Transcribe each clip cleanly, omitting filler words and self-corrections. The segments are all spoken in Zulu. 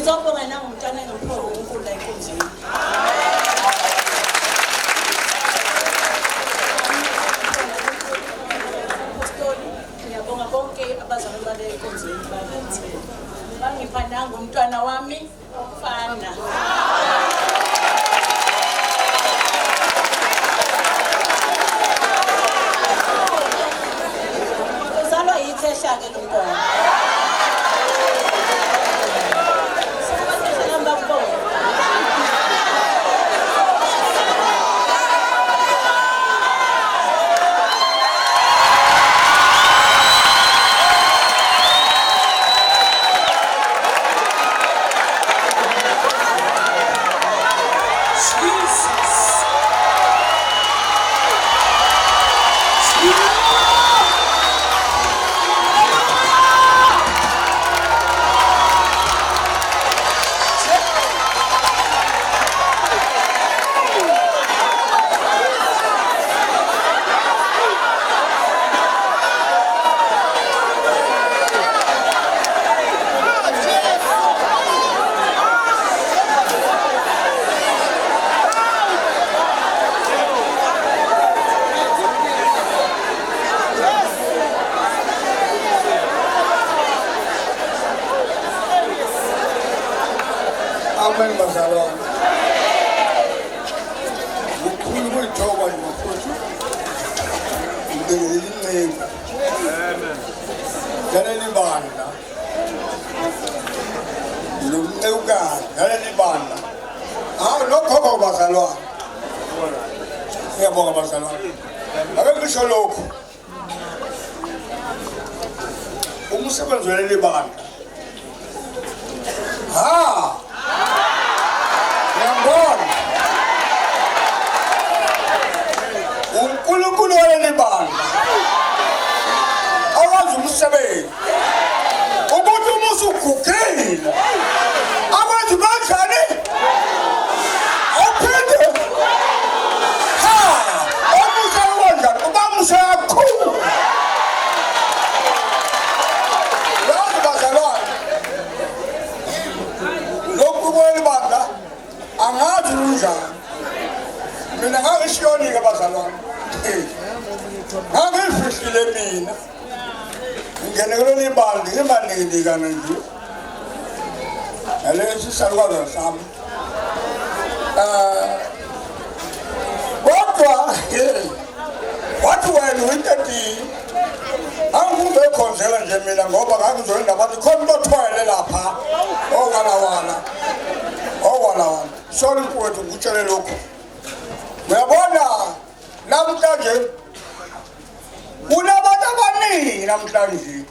ngizobonga nangumntwana engiphiwe uNkulunkulu la enkonzweni. Ngiyabonga bonke abazali bale enkonzweni bakithi. Bangipha nangumntwana wami ofana. Uzalwa yithesha-ke lo mntwana. Amen bazalwa. Ukhulu kwethoba ngokhothi. Ngicela Amen. Ngaleli banda. Lo mceuka ngaleli banda. Lokho bazalwa. Ngiyabonga bazalwa. Ake ngisho lokho. Umsebenzi waleli banda. uNkulunkulu waleli banda awazi umsebenzi ukuthi umusa ugugile abantu banjani ophinde umusa kanjani ubamusa kakhulu yazi bazalwane lokhu kweli banda angazi unjani mina ngangishiyoni-ke bazalwane ngangifihile mina ngingene kuleli bandi ngimanikana nje nalesi salukwaza sami kodwa wathi wena uyintati angizoyikhonzela nje mina ngoba ngangizoyenda bathi khona into othwele lapha owalawana sorry mfowethu ngikutshele lokhu uyabona namhlanje kunabantu abaningi namhlanje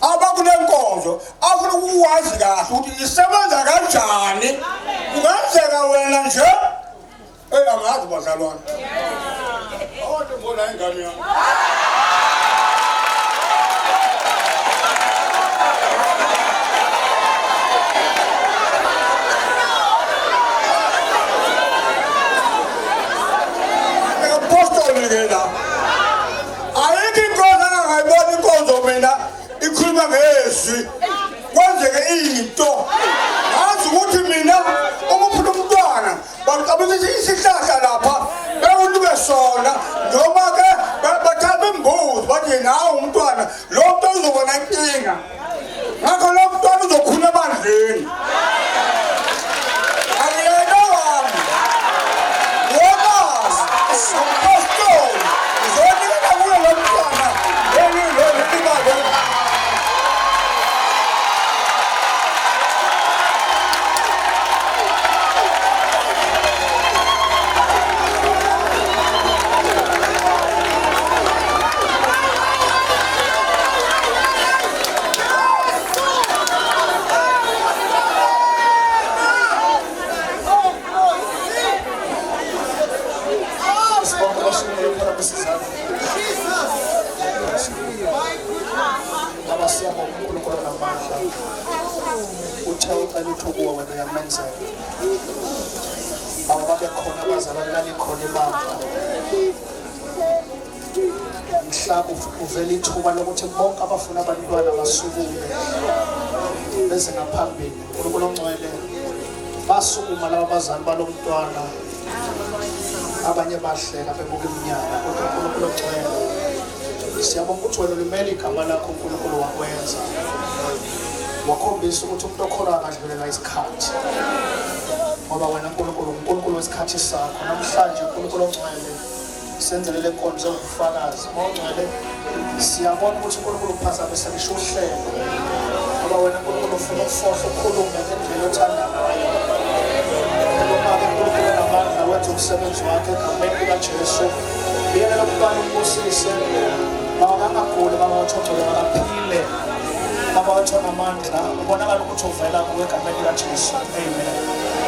abakule nkonzo afuna ukwazi kahle ukuthi isebenza kanjani kungenzeka wena nje angazi bazalwane awuthi mbona ingane yami ikhuluma ngezwi kwenzeke into ngazi ukuthi mina ukuphula umntwana baqabulisa isihlahla lapha bekunuke sona noma ke bathatha imbuzi bathi nawe umntwana lo mntwana uzobona inkinga ngakho lo mntwana uzokhula ebandleni akuyena wami womazi umpostoli uzonikela kuyo lo mntwana Kuwa wena yamenza ababe khona bazalana khona imama mhlaba uvela ithuba lokuthi bonke abafuna abantwana basukume bese ngaphambili uNkulunkulu ongcwele basukuma laba bazali balomntwana abanye bahleka bebuka iminyaka kodwa uNkulunkulu ongcwele siyabonga ukuthi wena ulimele igama lakho uNkulunkulu wakwenza wakhombisa ukuthi umuntu okholwa akadlulelwa isikhathi ngoba wena uNkulunkulu wesikhathi sakho namhlanje uNkulunkulu ongcwele senzele le nkonzo zobufakazi ngongcwele siyabona ukuthi uNkulunkulu uphazamisa ngisho uhlelo ngoba wena uNkulunkulu ufuna ukufohla ukukhuluma ngendlela othanda ngayo ngoba uNkulunkulu namandla wenza umsebenzi wakhe egameni likaJesu biyela ukubana umbusise bawangaguli bawathogcele bakaphile bawathona amandla ubonakala ukuthi uvela kuwe egameni likaJesu amen